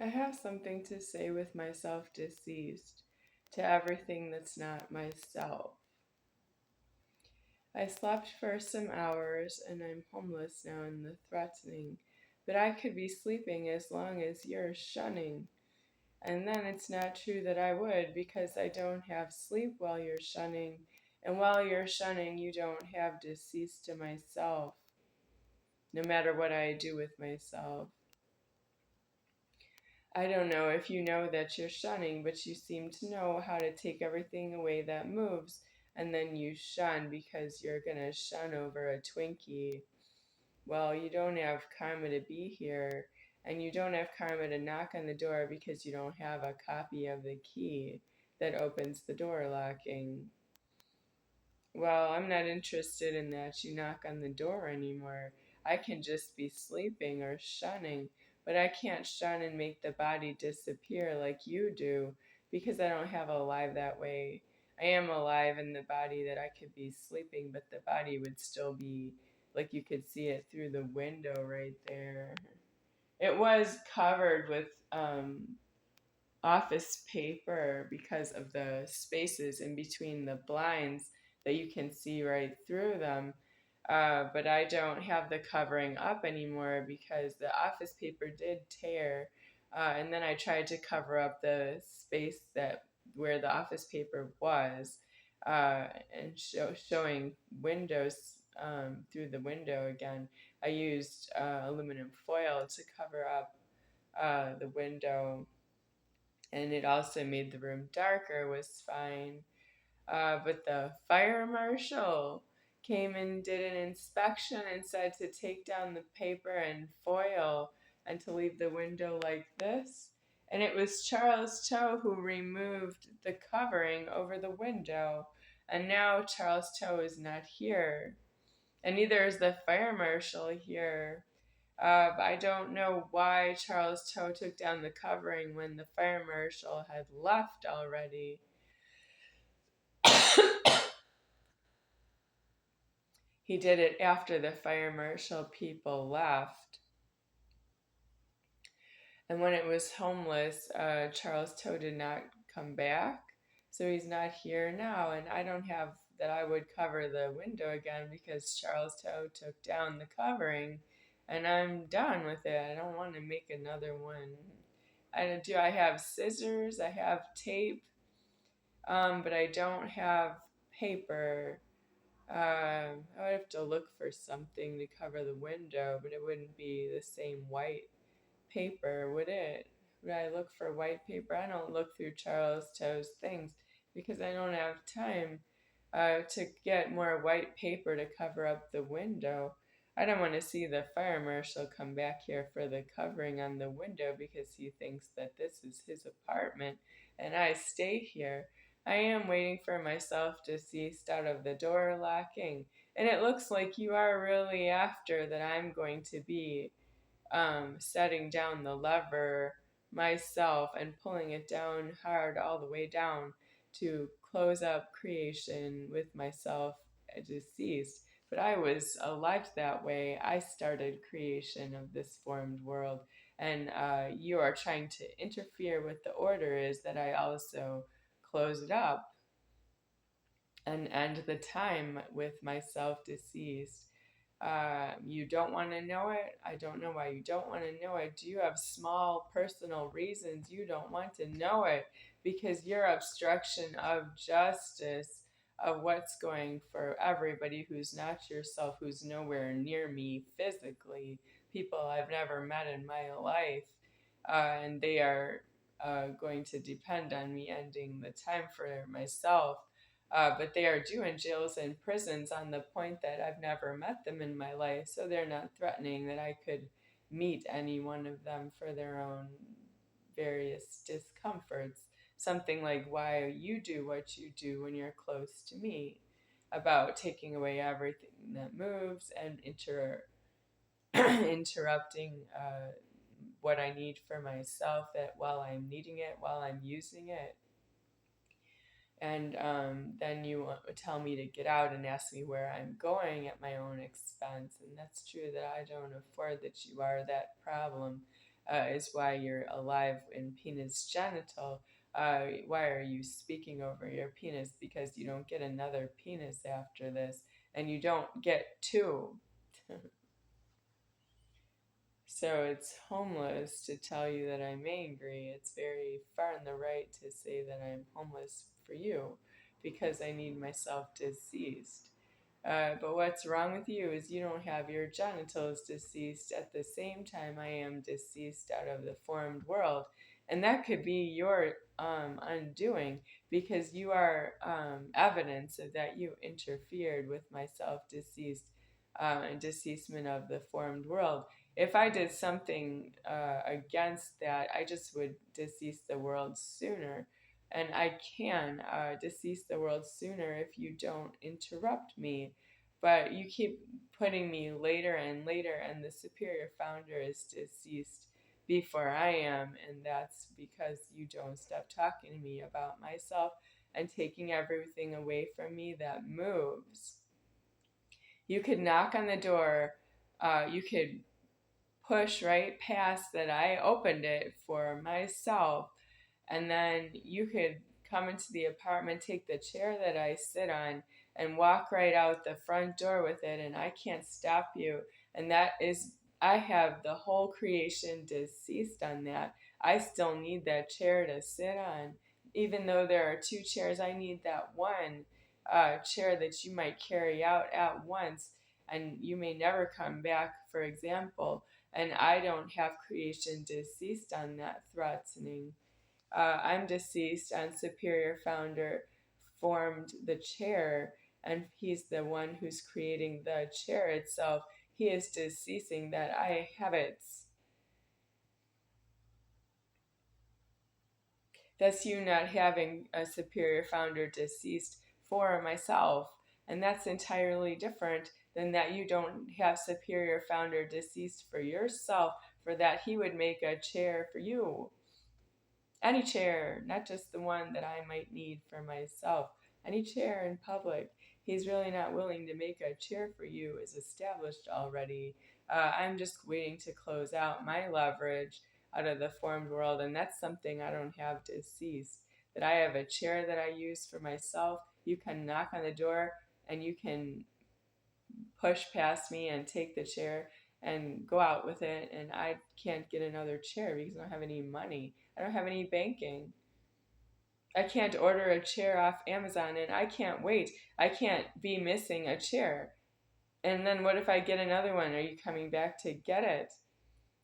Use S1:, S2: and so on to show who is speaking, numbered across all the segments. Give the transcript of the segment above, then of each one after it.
S1: I have something to say with myself deceased to everything that's not myself. I slept for some hours and I'm homeless now in the threatening, but I could be sleeping as long as you're shunning. And then it's not true that I would because I don't have sleep while you're shunning, and while you're shunning, you don't have deceased to myself, no matter what I do with myself. I don't know if you know that you're shunning, but you seem to know how to take everything away that moves, and then you shun because you're gonna shun over a Twinkie. Well, you don't have karma to be here, and you don't have karma to knock on the door because you don't have a copy of the key that opens the door locking. Well, I'm not interested in that you knock on the door anymore. I can just be sleeping or shunning, but I can't shun and make the body disappear like you do because I don't have a alive that way. I am alive in the body that I could be sleeping, but the body would still be like you could see it through the window right there. It was covered with office paper because of the spaces in between the blinds that you can see right through them. But I don't have the covering up anymore because the office paper did tear. And then I tried to cover up the space that where the office paper was, and showing windows through the window again. I used aluminum foil to cover up the window, and it also made the room darker, was fine. But the fire marshal came and did an inspection and said to take down the paper and foil and to leave the window like this. And it was Charles Toe who removed the covering over the window. And now Charles Toe is not here. And neither is the fire marshal here. I don't know why Charles Toe took down the covering when the fire marshal had left already. He did it after the fire marshal people left. And when it was homeless, Charles Toe did not come back. So he's not here now. And I don't have that I would cover the window again because Charles Toe took down the covering. And I'm done with it. I don't want to make another one. I have scissors, I have tape, but I don't have paper. I would have to look for something to cover the window, but it wouldn't be the same white paper, would it? Would I look for white paper? I don't look through Charles Toe's things because I don't have time to get more white paper to cover up the window. I don't want to see the fire marshal come back here for the covering on the window because he thinks that this is his apartment and I stay here. I am waiting for myself deceased out of the door locking, and it looks like you are really after that I'm going to be setting down the lever myself and pulling it down hard all the way down to close up creation with myself deceased. But I was alive that way. I started creation of this formed world, and you are trying to interfere with the order is that I also close it up and end the time with myself deceased. You don't want to know it. I don't know why you don't want to know it. Do you have small personal reasons you don't want to know it? Because your obstruction of justice, of what's going for everybody who's not yourself, who's nowhere near me physically, people I've never met in my life, and they are going to depend on me ending the time for myself. But they are due in jails and prisons on the point that I've never met them in my life, so they're not threatening that I could meet any one of them for their own various discomforts. Something like why you do what you do when you're close to me, about taking away everything that moves and interrupting what I need for myself that while I'm needing it, while I'm using it. And then you tell me to get out and ask me where I'm going at my own expense. And that's true that I don't afford that you are that problem. is why you're alive in penis genital. Why are you speaking over your penis? Because you don't get another penis after this, and you don't get two. So it's homeless to tell you that I'm angry. It's very far on the right to say that I'm homeless for you because I need myself deceased. But what's wrong with you is you don't have your genitals deceased at the same time I am deceased out of the formed world. And that could be your undoing because you are evidence of that you interfered with my self deceased and deceasement of the formed world. If I did something against that, I just would decease the world sooner. And I can decease the world sooner if you don't interrupt me. But you keep putting me later and later, and the superior founder is deceased before I am. And that's because you don't stop talking to me about myself and taking everything away from me that moves. You could knock on the door, you could push right past that I opened it for myself, and then you could come into the apartment, take the chair that I sit on, and walk right out the front door with it, and I can't stop you. And that is, I have the whole creation deceased on that. I still need that chair to sit on. Even though there are two chairs, I need that one chair that you might carry out at once, and you may never come back, for example. And I don't have creation deceased on that threatening. I'm deceased and superior founder formed the chair, and he's the one who's creating the chair itself. He is deceasing that I have it. That's you not having a superior founder deceased for myself. And that's entirely different than that you don't have superior founder deceased for yourself, for that he would make a chair for you. Any chair, not just the one that I might need for myself. Any chair in public. He's really not willing to make a chair for you, is established already. I'm just waiting to close out my leverage out of the formed world, and that's something I don't have deceased. That I have a chair that I use for myself. You can knock on the door and you can push past me and take the chair and go out with it, and I can't get another chair because I don't have any money. I don't have any banking. I can't order a chair off Amazon, and I can't wait. I can't be missing a chair. And then what if I get another one? Are you coming back to get it?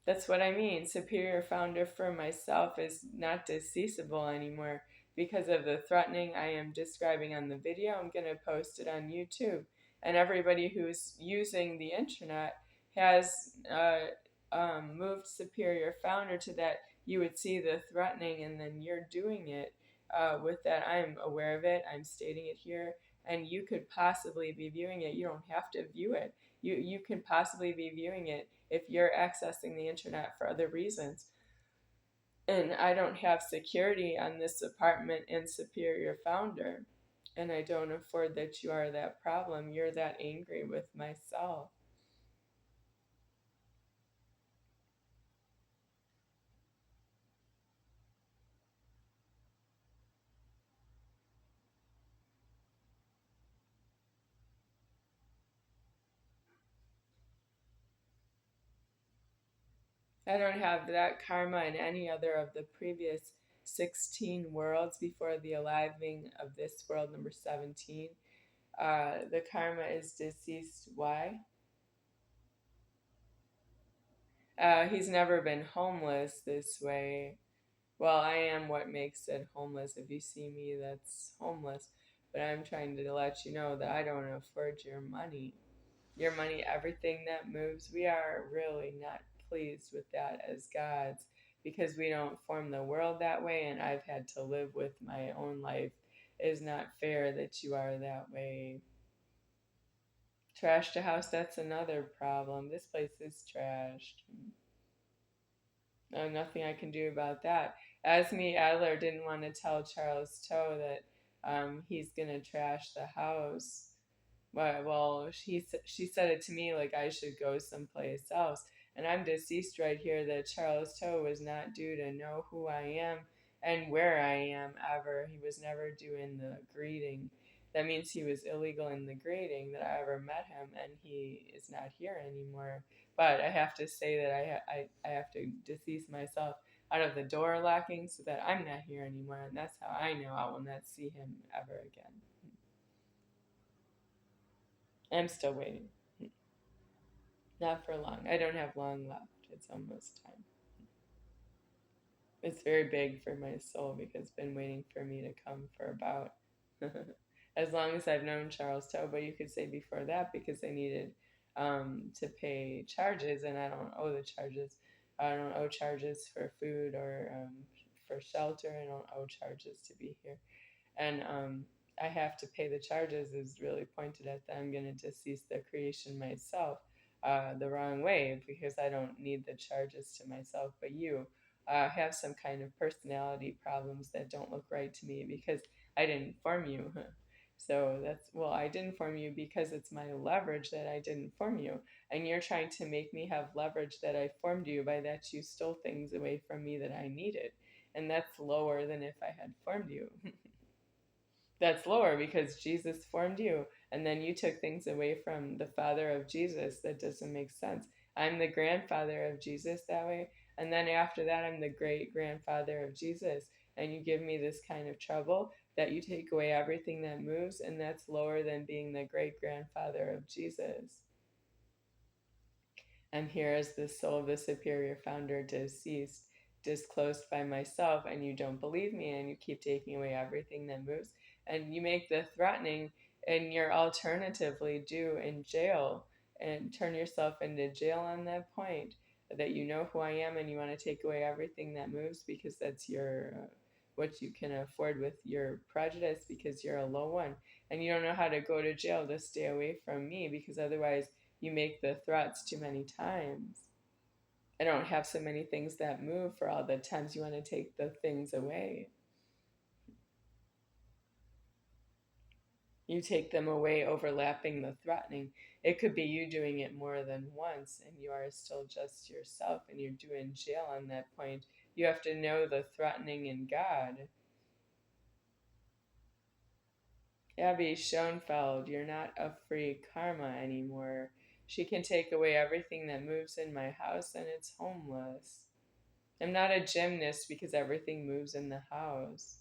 S1: That's what I mean. Superior founder for myself is not deceasable anymore because of the threatening I am describing on the video. I'm going to post it on YouTube. And everybody who's using the internet has moved superior founder to that. You would see the threatening, and then you're doing it with that. I'm aware of it. I'm stating it here. And you could possibly be viewing it. You don't have to view it. You could possibly be viewing it if you're accessing the internet for other reasons. And I don't have security on this apartment in superior founder. And I don't afford that you are that problem. You're that angry with myself. I don't have that karma in any other of the previous 16 worlds before the aliving of this world, number 17. The karma is deceased. Why? He's never been homeless this way. Well, I am what makes it homeless. If you see me, that's homeless. But I'm trying to let you know that I don't afford your money. Your money, everything that moves, we are really not pleased with that as gods because we don't form the world that way, and I've had to live with my own life. It is not fair that you are that way. Trashed a house, that's another problem. This place is trashed. No, nothing I can do about that. Esme Adler didn't want to tell Charles Toe that he's going to trash the house. Well, she said it to me like I should go someplace else. and I'm deceased right here, that Charles Toe was not due to know who I am and where I am ever. He was never due in the greeting. That means he was illegal in the greeting that I ever met him, and he is not here anymore. But I have to say that I have to decease myself out of the door locking so that I'm not here anymore, and that's how I know I will not see him ever again. I'm still waiting. Not for long. I don't have long left. It's almost time. It's very big for my soul because it's been waiting for me to come for about as long as I've known Charles Toe, but you could say before that because they needed to pay charges, and I don't owe the charges. I don't owe charges for food or for shelter. I don't owe charges to be here. And I have to pay the charges is really pointed at that I'm going to decease the creation myself the wrong way because I don't need the charges to myself, but you have some kind of personality problems that don't look right to me because I didn't form you. So that's, well, I didn't form you because it's my leverage that I didn't form you. And you're trying to make me have leverage that I formed you by that you stole things away from me that I needed. And that's lower than if I had formed you. That's lower because Jesus formed you, and then you took things away from the father of Jesus. That doesn't make sense. I'm the grandfather of Jesus that way, and then after that, I'm the great grandfather of Jesus. And you give me this kind of trouble that you take away everything that moves, and that's lower than being the great grandfather of Jesus. I'm here as the soul of the superior founder, deceased, disclosed by myself, and you don't believe me, and you keep taking away everything that moves, and you make the threatening, and you're alternatively due in jail, and turn yourself into jail on that point, that you know who I am, and you want to take away everything that moves because that's your what you can afford with your prejudice because you're a low one, and you don't know how to go to jail to stay away from me because otherwise you make the threats too many times. I don't have so many things that move for all the times you want to take the things away. You take them away, overlapping the threatening. It could be you doing it more than once, and you are still just yourself, and you're due in jail on that point. You have to know the threatening in God. Abby Schoenfeld, you're not a free karma anymore. She can take away everything that moves in my house, and it's homeless. I'm not a gymnast because everything moves in the house.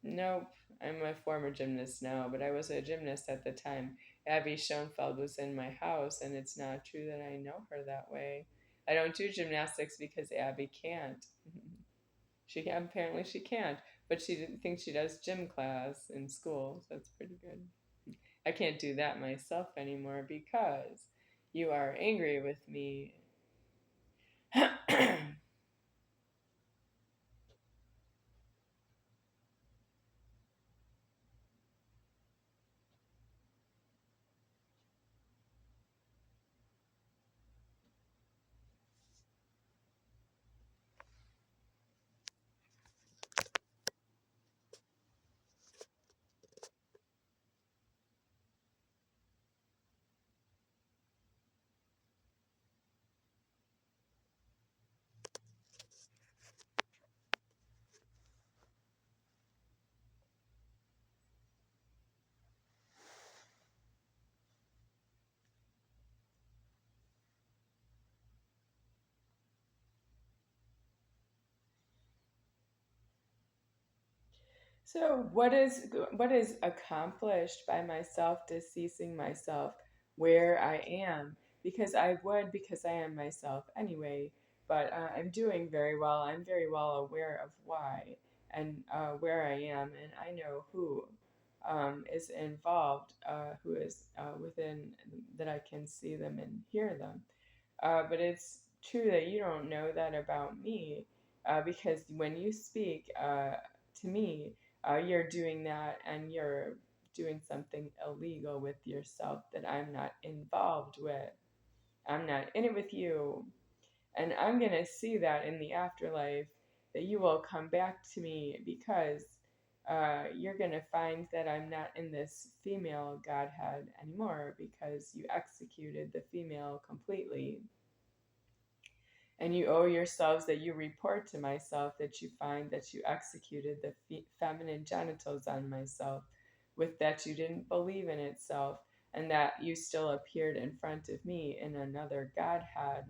S1: Nope, I'm a former gymnast now, but I was a gymnast at the time. Abby Schoenfeld was in my house, and it's not true that I know her that way. I don't do gymnastics because Abby can't. Apparently she can't, but she didn't think she does gym class in school, so that's pretty good. I can't do that myself anymore because you are angry with me. So what is accomplished by myself deceasing myself where I am? Because I would because I am myself anyway, but I'm doing very well. I'm very well aware of why and where I am, and I know who is involved, who is within that I can see them and hear them. But it's true that you don't know that about me because when you speak to me, you're doing that and you're doing something illegal with yourself that I'm not involved with. I'm not in it with you. And I'm going to see that in the afterlife that you will come back to me because you're going to find that I'm not in this female Godhead anymore because you executed the female completely. And you owe yourselves that you report to myself that you find that you executed the feminine genitals on myself, with that you didn't believe in itself, and that you still appeared in front of me in another Godhead.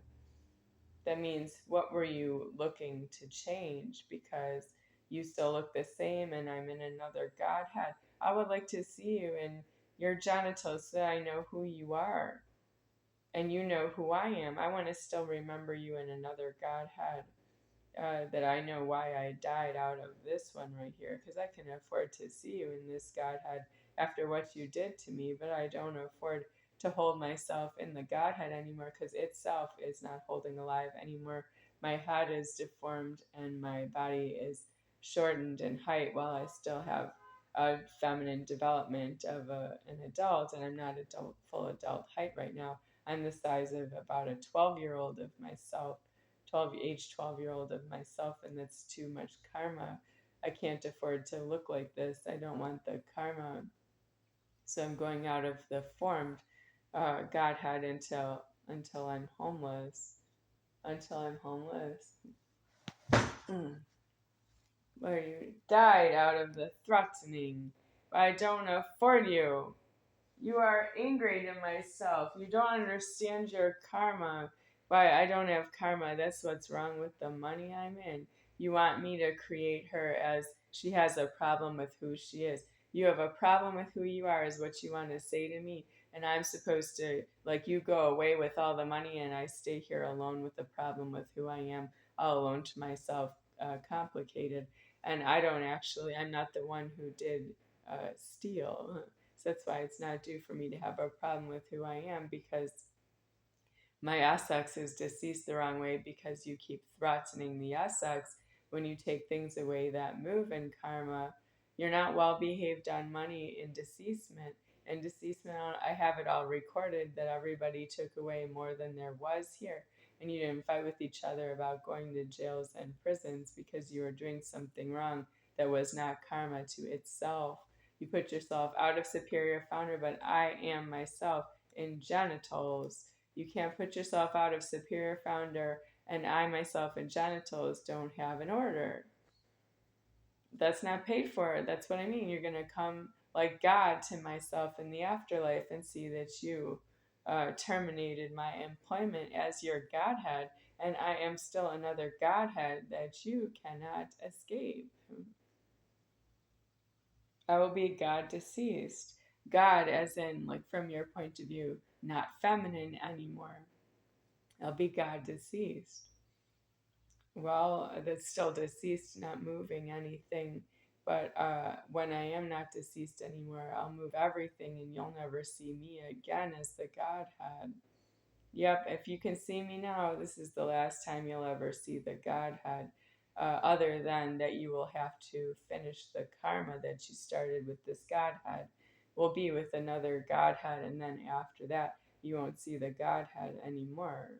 S1: That means, what were you looking to change? Because you still look the same and I'm in another Godhead. I would like to see you in your genitals so that I know who you are and you know who I am. I want to still remember you in another Godhead. That I know why I died out of this one right here, because I can afford to see you in this Godhead after what you did to me, but I don't afford to hold myself in the Godhead anymore, because itself is not holding alive anymore. My head is deformed and my body is shortened in height while I still have a feminine development of an adult, and I'm not full adult height right now. I'm the size of about a 12-year-old of myself. 12-year-old of myself, and that's too much karma. I can't afford to look like this. I don't want the karma. So I'm going out of the formed Godhead until I'm homeless. Until I'm homeless. Where you died out of the threatening. I don't afford you. You are angry to myself. You don't understand your karma. Why, I don't have karma. That's what's wrong with the money I'm in. You want me to create her as she has a problem with who she is. You have a problem with who you are, is what you want to say to me. And I'm supposed to, like, you go away with all the money and I stay here alone with the problem with who I am, all alone to myself, complicated. And I'm not the one who did steal. So that's why it's not due for me to have a problem with who I am, because my Essex is deceased the wrong way, because you keep threatening the Essex when you take things away that move in karma. You're not well behaved on money in deceasement. In deceasement, I have it all recorded that everybody took away more than there was here. And you didn't fight with each other about going to jails and prisons because you were doing something wrong that was not karma to itself. You put yourself out of superior founder, but I am myself in genitals. You can't put yourself out of superior founder, and I myself in genitals don't have an order. That's not paid for. That's what I mean. You're going to come like God to myself in the afterlife and see that you terminated my employment as your Godhead, and I am still another Godhead that you cannot escape. I will be God deceased. God, as in, like, from your point of view, not feminine anymore. I'll be God deceased. Well, that's still deceased, not moving anything. But when I am not deceased anymore, I'll move everything and you'll never see me again as the Godhead. Yep, if you can see me now, this is the last time you'll ever see the Godhead. Other than that, you will have to finish the karma that you started with this Godhead. Will be with another Godhead, and then after that, you won't see the Godhead anymore.